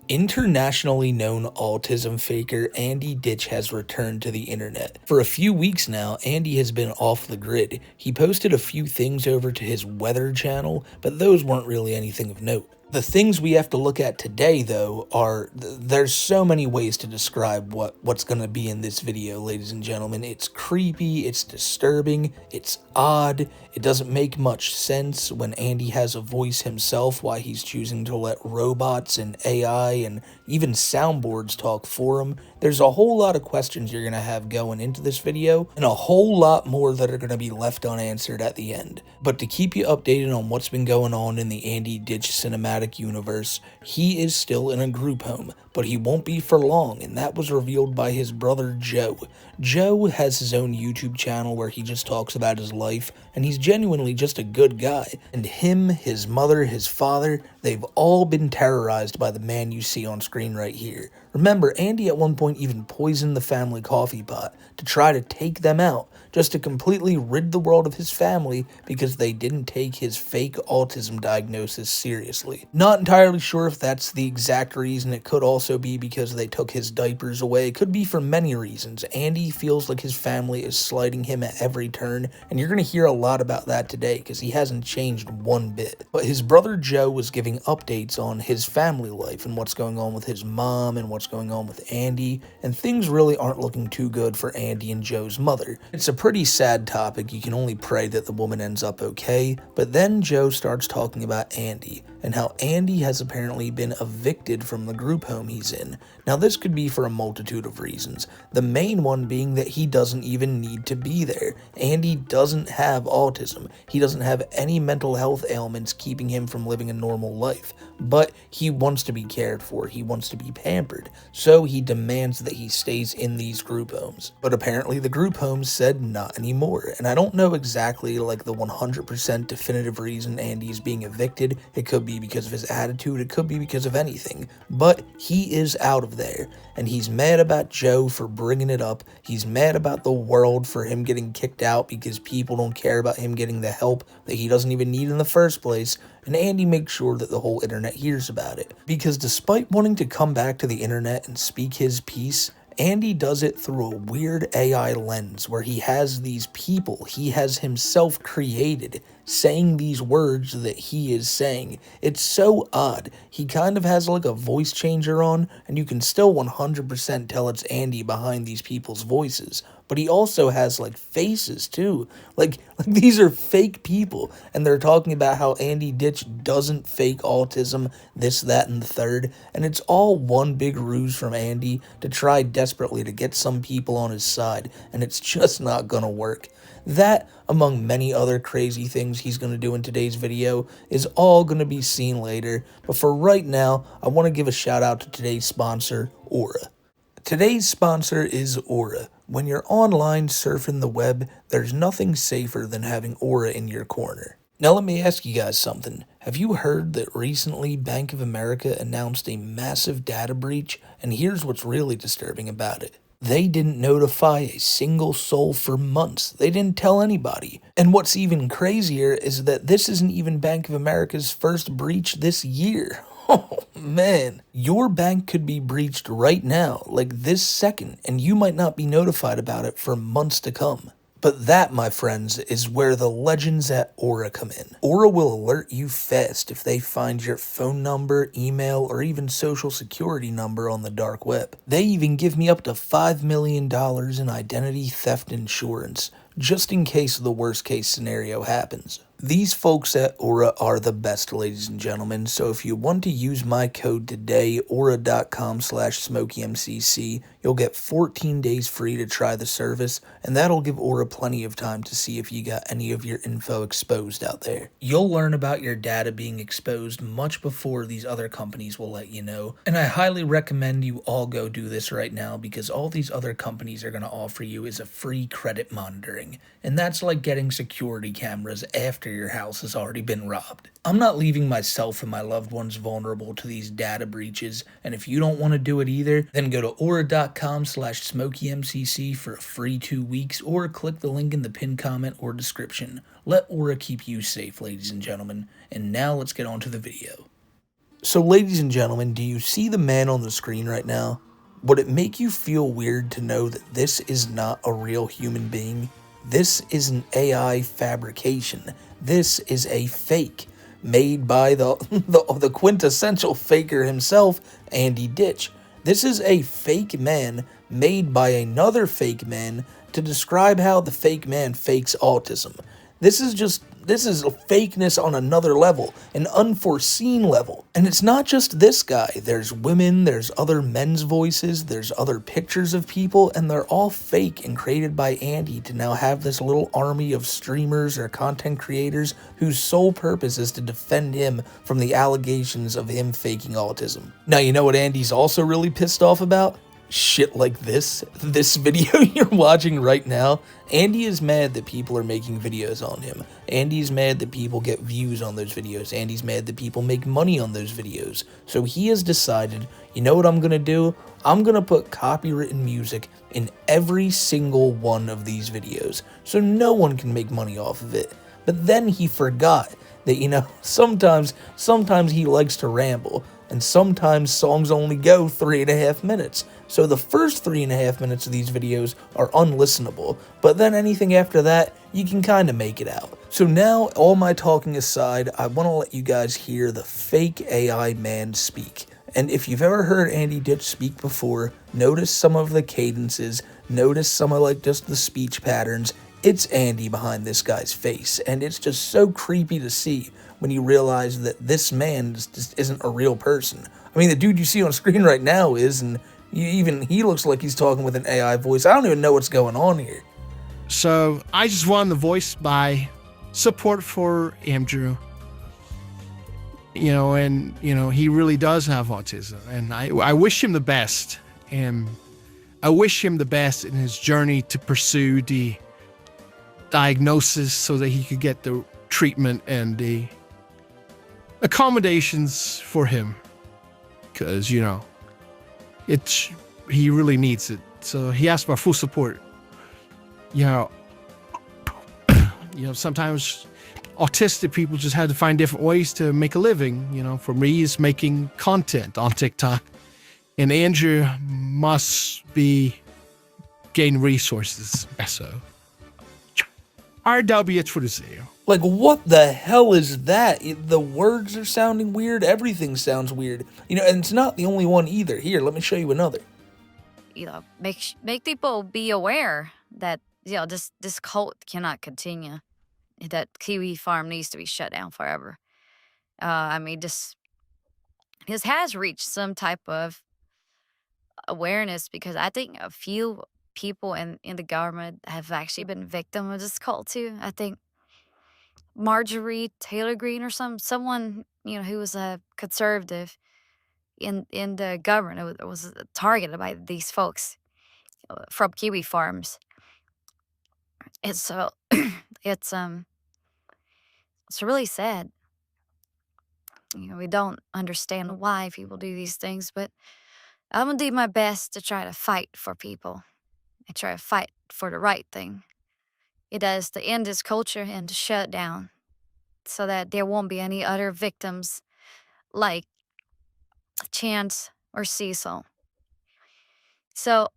Internationally known autism faker Andy Ditch has returned to the internet. For a few weeks now, Andy has been off the grid. He posted a few things over to his weather channel, but those weren't really anything of note. The things we have to look at today, though, are there's so many ways to describe what's going to be in this video, ladies and gentlemen. It's creepy, it's disturbing, it's odd. It doesn't make much sense when Andy has a voice himself, why he's choosing to let robots and AI and even soundboards talk for him. There's a whole lot of questions you're going to have going into this video, and a whole lot more that are going to be left unanswered at the end. But to keep you updated on what's been going on in the Andy Ditch cinematic universe, he is still in a group home, but he won't be for long, and that was revealed by his brother Joe. Joe has his own YouTube channel where he just talks about his life, and he's genuinely just a good guy. And him, his mother, his father, they've all been terrorized by the man you see on screen right here. Remember, Andy at one point even poisoned the family coffee pot to try to take them out, just to completely rid the world of his family because they didn't take his fake autism diagnosis seriously. Not entirely sure if that's the exact reason. It could also be because they took his diapers away. It could be for many reasons. Andy feels like his family is slighting him at every turn, and you're going to hear a lot about that today because he hasn't changed one bit. But his brother Joe was giving updates on his family life and what's going on with his mom and what's going on with Andy, and things really aren't looking too good for Andy and Joe's mother. It's a pretty sad topic. You can only pray that the woman ends up okay. But then Joe starts talking about Andy and how Andy has apparently been evicted from the group home he's in. Now this could be for a multitude of reasons, the main one being that he doesn't even need to be there. Andy doesn't have autism. He doesn't have any mental health ailments keeping him from living a normal life, but he wants to be cared for, he wants to be pampered, so he demands that he stays in these group homes. But apparently the group homes said not anymore, and I don't know exactly like the 100% definitive reason Andy's being evicted. It could be because of his attitude, it could be because of anything, but he is out of there, and he's mad about Joe for bringing it up. He's mad about the world for him getting kicked out because people don't care about him getting the help that he doesn't even need in the first place, and Andy makes sure that the whole internet hears about it. Because despite wanting to come back to the internet and speak his piece, Andy does it through a weird AI lens where he has these people he has himself created saying these words that he is saying. It's so odd. He kind of has like a voice changer on, and you can still 100% tell it's Andy behind these people's voices. But he also has like faces too. Like these are fake people, and they're talking about how Andy Ditch doesn't fake autism, this, that, and the third, and it's all one big ruse from Andy to try desperately to get some people on his side, and it's just not gonna work. That, among many other crazy things he's going to do in today's video, is all going to be seen later, but for right now, I want to give a shout out to today's sponsor, Aura. Today's sponsor is Aura. When you're online surfing the web, there's nothing safer than having Aura in your corner. Now let me ask you guys something. Have you heard that recently Bank of America announced a massive data breach? And here's what's really disturbing about it. They didn't notify a single soul for months. They didn't tell anybody. And what's even crazier is that this isn't even Bank of America's first breach this year. Oh man, your bank could be breached right now, like this second, and you might not be notified about it for months to come. But that, my friends, is where the legends at Aura come in. Aura will alert you fast if they find your phone number, email, or even social security number on the dark web. They even give me up to $5 million in identity theft insurance, just in case the worst case scenario happens. These folks at Aura are the best, ladies and gentlemen, so if you want to use my code today, aura.com/Smokeymcc, you'll get 14 days free to try the service, and that'll give Aura plenty of time to see if you got any of your info exposed out there. You'll learn about your data being exposed much before these other companies will let you know, and I highly recommend you all go do this right now because all these other companies are going to offer you is a free credit monitoring, and that's like getting security cameras after your house has already been robbed. I'm not leaving myself and my loved ones vulnerable to these data breaches, and if you don't want to do it either, then go to aura.com/Smokeymcc for a free 2 weeks, or click the link in the pinned comment or description. Let Aura keep you safe, ladies and gentlemen, and now let's get on to the video. So, ladies and gentlemen, do you see the man on the screen right now? Would it make you feel weird to know that this is not a real human being? This is an AI fabrication. This is a fake made by the quintessential faker himself, Andy Ditch. This is a fake man made by another fake man to describe how the fake man fakes autism. This is fakeness on another level, an unforeseen level. And it's not just this guy. There's women, there's other men's voices, there's other pictures of people, and they're all fake and created by Andy to now have this little army of streamers or content creators whose sole purpose is to defend him from the allegations of him faking autism. Now, you know what Andy's also really pissed off about? Shit like this video you're watching right now. Andy is mad that people are making videos on him. Andy's mad that people get views on those videos. Andy's mad that people make money on those videos. So he has decided, you know what I'm gonna do? I'm gonna put copywritten music in every single one of these videos so no one can make money off of it. But then he forgot that, you know, sometimes he likes to ramble, and sometimes songs only go 3.5 minutes. So the first 3.5 minutes of these videos are unlistenable, but then anything after that, you can kind of make it out. So now, all my talking aside, I want to let you guys hear the fake AI man speak. And if you've ever heard Andy Ditch speak before, notice some of the cadences, notice some of like just the speech patterns. It's Andy behind this guy's face, and it's just so creepy to see when you realize that this man just isn't a real person. I mean, the dude you see on screen right now is, and he looks like he's talking with an AI voice. I don't even know what's going on here. So I just wanted to voice my support for Andrew. You know, and you know, he really does have autism, and I wish him the best, and I wish him the best in his journey to pursue the diagnosis so that he could get the treatment and the accommodations for him, because you know he really needs it. So he asked for full support. You know, sometimes autistic people just had to find different ways to make a living. You know, for me, it's making content on TikTok, and Andrew must be gain resources. So RW for the sale. Like, what the hell is that? The words are sounding weird. Everything sounds weird. You know, and it's not the only one either. Here, let me show you another. You know, make people be aware that, you know, this cult cannot continue. That Kiwi Farm needs to be shut down forever. I mean, this has reached some type of awareness, because I think a few people in the government have actually been victim of this cult too. I think Marjorie Taylor Greene or someone, you know, who was a conservative in the government was targeted by these folks from Kiwi Farms. And so it's really sad. You know, we don't understand why people do these things, but I'm gonna do my best to try to fight for people and try to fight for the right thing. It is to end this culture and to shut it down so that there won't be any other victims like Chance or Cecil. So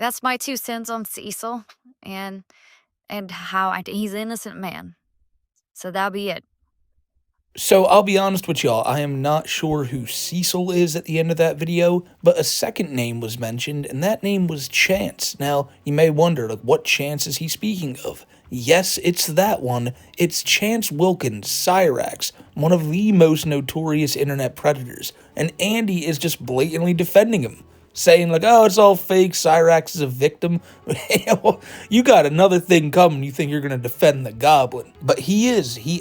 that's my 2 cents on Cecil and how he's an innocent man. So that'll be it. So I'll be honest with y'all, I am not sure who Cecil is at the end of that video, but a second name was mentioned, and that name was Chance. Now, you may wonder, like, what Chance is he speaking of? Yes, it's that one. It's Chance Wilkins, Cyrax, one of the most notorious internet predators, and Andy is just blatantly defending him, saying like, oh, it's all fake, Cyrax is a victim. You got another thing coming, you think you're going to defend the goblin. But he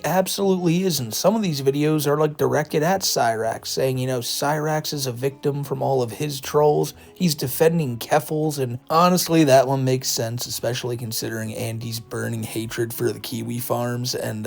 absolutely is, and some of these videos are like directed at Cyrax, saying, you know, Cyrax is a victim from all of his trolls, he's defending Keffals, and honestly, that one makes sense, especially considering Andy's burning hatred for the Kiwi Farms, and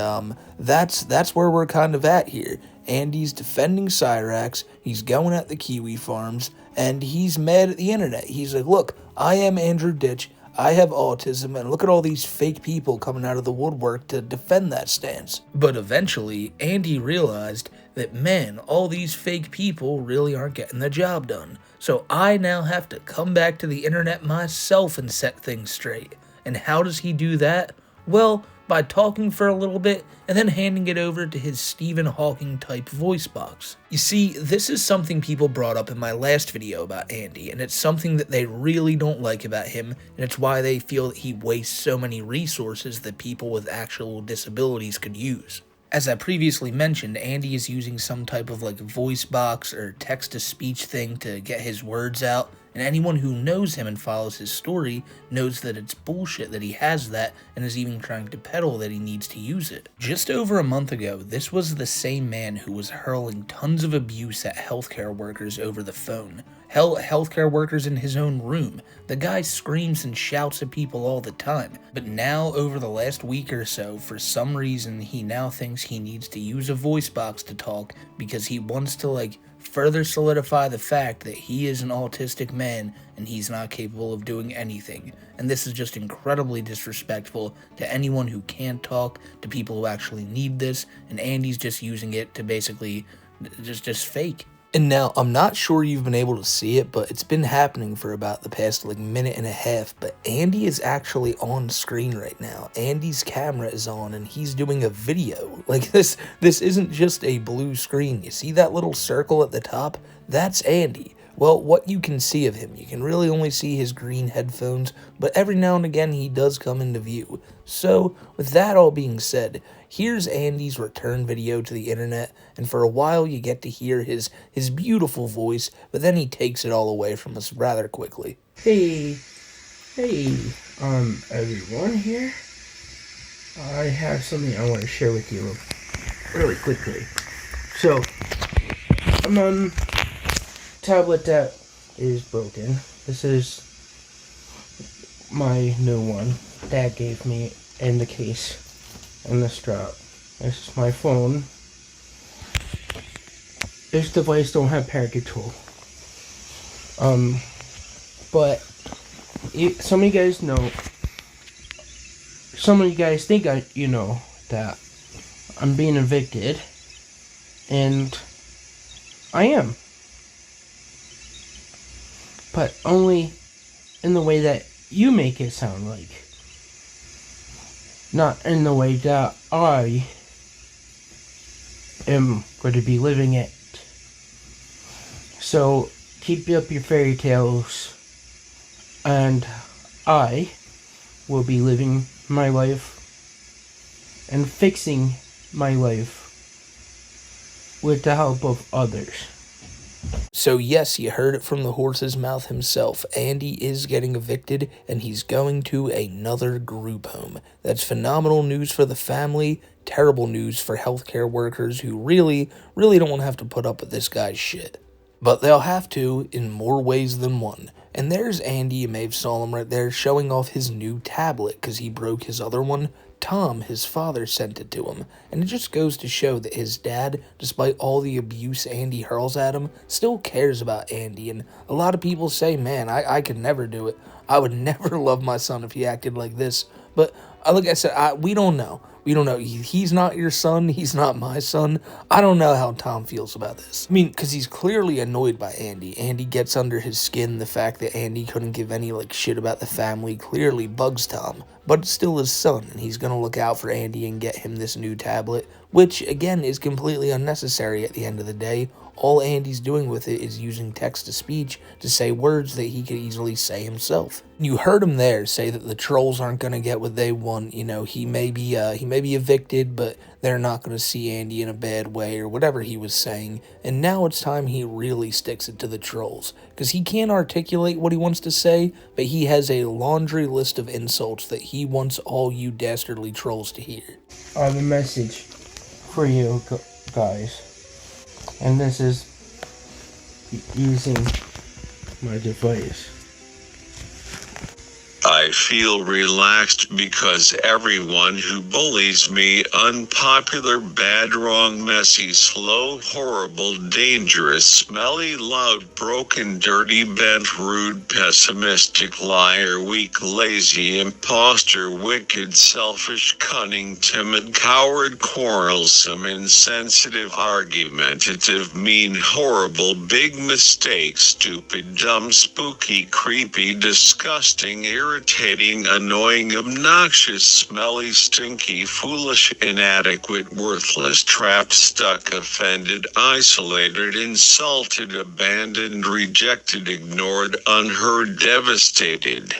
that's where we're kind of at here. Andy's defending Cyrax, he's going at the Kiwi Farms, and he's mad at the internet. He's like, look, I am Andrew Ditch, I have autism, and look at all these fake people coming out of the woodwork to defend that stance. But eventually, Andy realized that, man, all these fake people really aren't getting the job done. So I now have to come back to the internet myself and set things straight. And how does he do that? Well, by talking for a little bit and then handing it over to his Stephen Hawking type voice box. You see, this is something people brought up in my last video about Andy, and it's something that they really don't like about him, and it's why they feel that he wastes so many resources that people with actual disabilities could use. As I previously mentioned, Andy is using some type of voice box or text-to-speech thing to get his words out, and anyone who knows him and follows his story knows that it's bullshit that he has that and is even trying to peddle that he needs to use it. Just over a month ago, this was the same man who was hurling tons of abuse at healthcare workers over the phone. Hell, healthcare workers in his own room. The guy screams and shouts at people all the time. But now, over the last week or so, for some reason, he now thinks he needs to use a voice box to talk because he wants to, further solidify the fact that he is an autistic man and he's not capable of doing anything. And this is just incredibly disrespectful to anyone who can't talk, to people who actually need this, and Andy's just using it to basically just fake. And now, I'm not sure you've been able to see it, but it's been happening for about the past minute and a half, but Andy is actually on screen right now. Andy's camera is on and he's doing a video. This isn't just a blue screen. You see that little circle at the top? That's Andy. Well, what you can see of him, you can really only see his green headphones, but every now and again he does come into view. So, with that all being said, here's Andy's return video to the internet, and for a while you get to hear his beautiful voice, but then he takes it all away from us rather quickly. Hey, everyone here. I have something I want to share with you really quickly. So, I'm on tablet that is broken. This is my new one. Dad gave me in the case and the strap. This is my phone. This device don't have parent control. But some of you guys know. Some of you guys think that I'm being evicted, and I am. But only in the way that you make it sound like. Not in the way that I am going to be living it. So, keep up your fairy tales, and I will be living my life and fixing my life with the help of others. So yes, you heard it from the horse's mouth himself. Andy is getting evicted, and he's going to another group home. That's phenomenal news for the family, terrible news for healthcare workers who really don't want to have to put up with this guy's shit. But they'll have to in more ways than one. And there's Andy, you may have saw him right there, showing off his new tablet because he broke his other one. Tom, his father, sent it to him, and it just goes to show that his dad, despite all the abuse Andy hurls at him, still cares about Andy. And a lot of people say, man, I could never do it. I would never love my son if he acted like this. But like I said, we don't know. We don't know. He's not your son. He's not my son. I don't know how Tom feels about this. I mean, because he's clearly annoyed by Andy. Andy gets under his skin. The fact that Andy couldn't give any, shit about the family clearly bugs Tom. But it's still his son, and he's going to look out for Andy and get him this new tablet, which, again, is completely unnecessary at the end of the day. All Andy's doing with it is using text-to-speech to say words that he could easily say himself. You heard him there say that the trolls aren't going to get what they want. You know, he may be evicted, but they're not going to see Andy in a bad way or whatever he was saying. And now it's time he really sticks it to the trolls, because he can't articulate what he wants to say, but he has a laundry list of insults that he wants all you dastardly trolls to hear. I have a message for you guys. And this is using my device. I I feel relaxed because everyone who bullies me, unpopular, bad, wrong, messy, slow, horrible, dangerous, smelly, loud, broken, dirty, bent, rude, pessimistic, liar, weak, lazy, imposter, wicked, selfish, cunning, timid, coward, quarrelsome, insensitive, argumentative, mean, horrible, big mistake, stupid, dumb, spooky, creepy, disgusting, irritating, annoying, obnoxious, smelly, stinky, foolish, inadequate, worthless, trapped, stuck, offended, isolated, insulted, abandoned, rejected, ignored, unheard, devastated.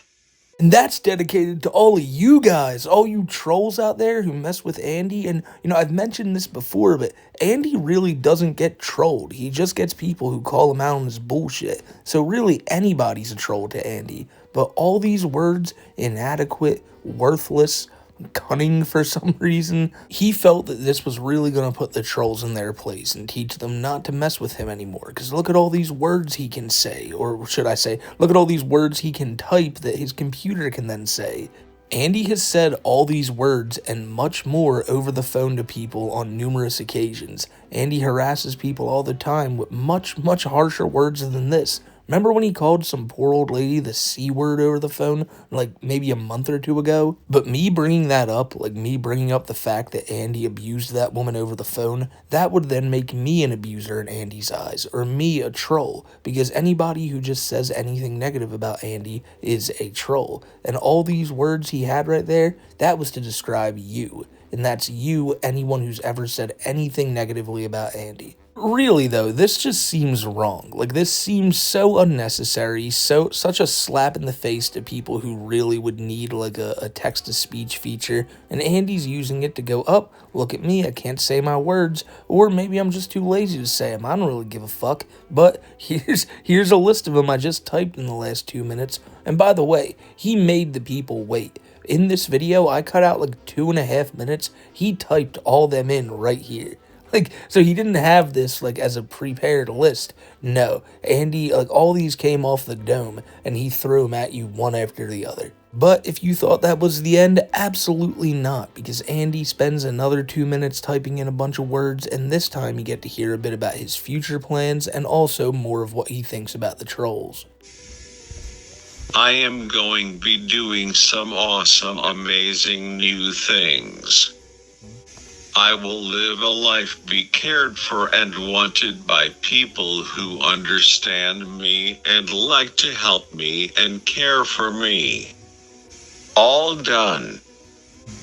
And that's dedicated to all of you guys, all you trolls out there who mess with Andy. And, I've mentioned this before, but Andy really doesn't get trolled. He just gets people who call him out on his bullshit. So really, anybody's a troll to Andy. But all these words, inadequate, worthless, cunning for some reason, he felt that this was really going to put the trolls in their place and teach them not to mess with him anymore. Because look at all these words he can say, or should I say, look at all these words he can type that his computer can then say. Andy has said all these words and much more over the phone to people on numerous occasions. Andy harasses people all the time with much, much harsher words than this. Remember when he called some poor old lady the C word over the phone, like maybe a month or two ago? But me bringing that up, like me bringing up the fact that Andy abused that woman over the phone, that would then make me an abuser in Andy's eyes, or me a troll, because anybody who just says anything negative about Andy is a troll. And all these words he had right there, that was to describe you. And that's you, anyone who's ever said anything negatively about Andy. Really though, this just seems wrong. Like, this seems so unnecessary, such a slap in the face to people who really would need like a text-to-speech feature, and Andy's using it to go, up, look at me, I can't say my words, or maybe I'm just too lazy to say them, I don't really give a fuck, but here's a list of them I just typed in the last 2 minutes, and by the way, he made the people wait. In this video, I cut out like 2.5 minutes, he typed all them in right here. Like, so he didn't have this, like, as a prepared list. No, Andy, like, all these came off the dome, and he threw them at you one after the other. But if you thought that was the end, absolutely not, because Andy spends another 2 minutes typing in a bunch of words, and this time you get to hear a bit about his future plans, and also more of what he thinks about the trolls. I am going to be doing some awesome, amazing new things. I will live a life, be cared for and wanted by people who understand me and like to help me and care for me. All done.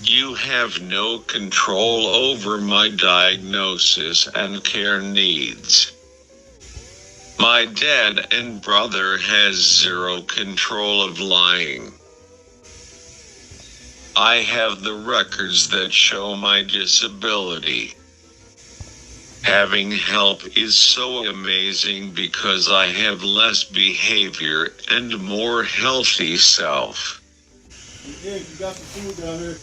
You have no control over my diagnosis and care needs. My dad and brother has zero control of lying. I have the records that show my disability. Having help is so amazing because I have less behavior and more healthy self. Yeah, you got some food down there.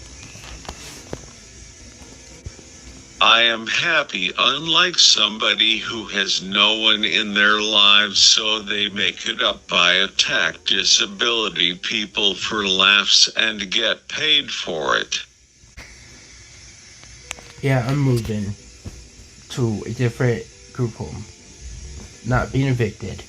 I am happy, unlike somebody who has no one in their lives, so they make it up by attack disability people for laughs and get paid for it. Yeah, I'm moving to a different group home. Not being evicted.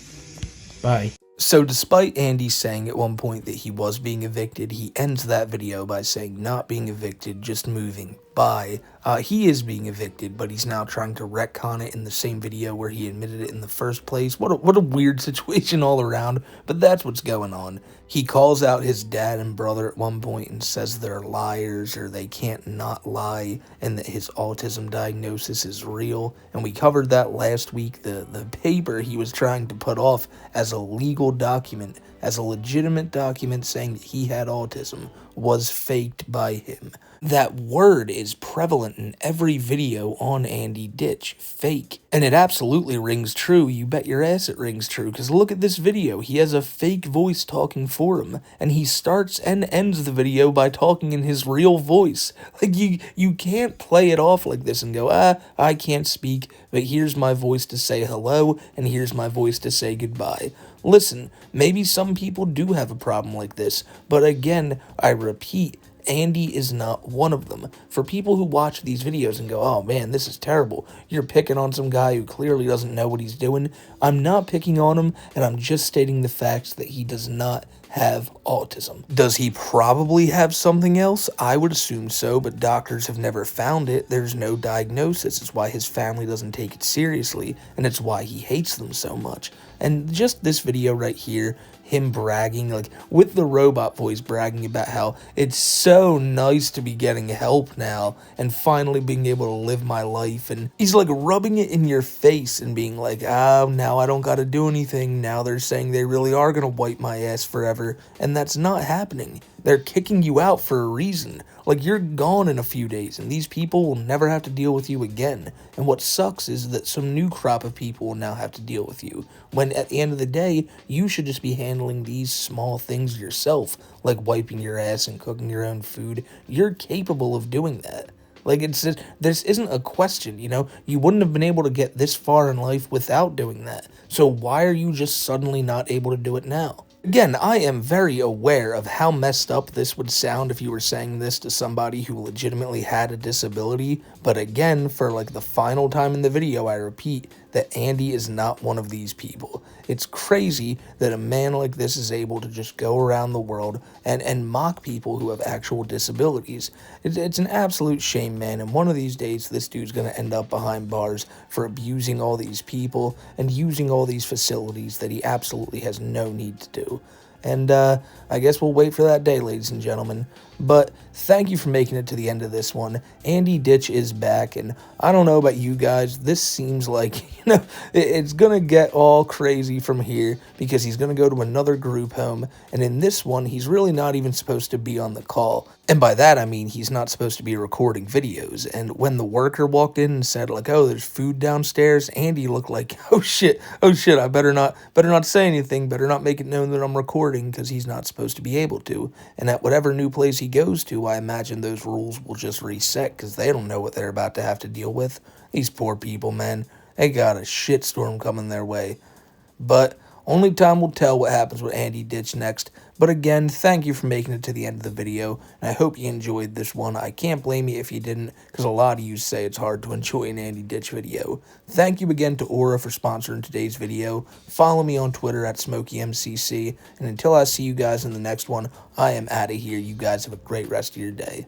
Bye. So despite Andy saying at one point that he was being evicted, he ends that video by saying not being evicted, just moving. Bye. He is being evicted, but he's now trying to retcon it in the same video where he admitted it in the first place. What a weird situation all around, but that's what's going on. He calls out his dad and brother at one point and says they're liars or they can't not lie and that his autism diagnosis is real. And we covered that last week, the paper he was trying to put off as a legal document, as a legitimate document saying that he had autism, was faked by him. That word is prevalent comment in every video on Andy Ditch, fake. And it absolutely rings true, you bet your ass it rings true, because look at this video, he has a fake voice talking for him, and he starts and ends the video by talking in his real voice. Like, you can't play it off like this and go, I can't speak, but here's my voice to say hello, and here's my voice to say goodbye. Listen, maybe some people do have a problem like this, but again, I repeat, Andy is not one of them. For people who watch these videos and go, oh man, this is terrible, you're picking on some guy who clearly doesn't know what he's doing, I'm not picking on him, and I'm just stating the facts that he does not have autism. Does he probably have something else? I would assume so, but doctors have never found it. There's no diagnosis. It's why his family doesn't take it seriously, and it's why he hates them so much. And just this video right here, him bragging, like, with the robot voice bragging about how it's so nice to be getting help now and finally being able to live my life, and he's like rubbing it in your face and being like, oh, now I don't gotta do anything, now they're saying they really are gonna wipe my ass forever, and that's not happening. They're kicking you out for a reason. Like, you're gone in a few days, and these people will never have to deal with you again. And what sucks is that some new crop of people will now have to deal with you, when at the end of the day, you should just be handling these small things yourself, like wiping your ass and cooking your own food. You're capable of doing that. Like, it's just, this isn't a question, you know? You wouldn't have been able to get this far in life without doing that. So why are you just suddenly not able to do it now? Again, I am very aware of how messed up this would sound if you were saying this to somebody who legitimately had a disability, but again, for like the final time in the video, I repeat that Andy is not one of these people. It's crazy that a man like this is able to just go around the world and mock people who have actual disabilities. It's an absolute shame, man, and one of these days this dude's gonna end up behind bars for abusing all these people and using all these facilities that he absolutely has no need to do. And I guess we'll wait for that day, ladies and gentlemen. But thank you for making it to the end of this one. Andy Ditch is back, and I don't know about you guys, this seems like, it's gonna get all crazy from here, because he's gonna go to another group home, and in this one, he's really not even supposed to be on the call. And by that, I mean he's not supposed to be recording videos. And when the worker walked in and said, like, oh, there's food downstairs, Andy looked like, oh shit, I better not say anything, better not make it known that I'm recording, because he's not supposed to be able to. And at whatever new place he goes to, I imagine those rules will just reset, because they don't know what they're about to have to deal with. These poor people, man, they got a shitstorm coming their way. But only time will tell what happens with Andy Ditch next. But again, thank you for making it to the end of the video, and I hope you enjoyed this one. I can't blame you if you didn't, because a lot of you say it's hard to enjoy an Andy Ditch video. Thank you again to Aura for sponsoring today's video. Follow me on Twitter at Smokeymcc, and until I see you guys in the next one, I am out of here. You guys have a great rest of your day.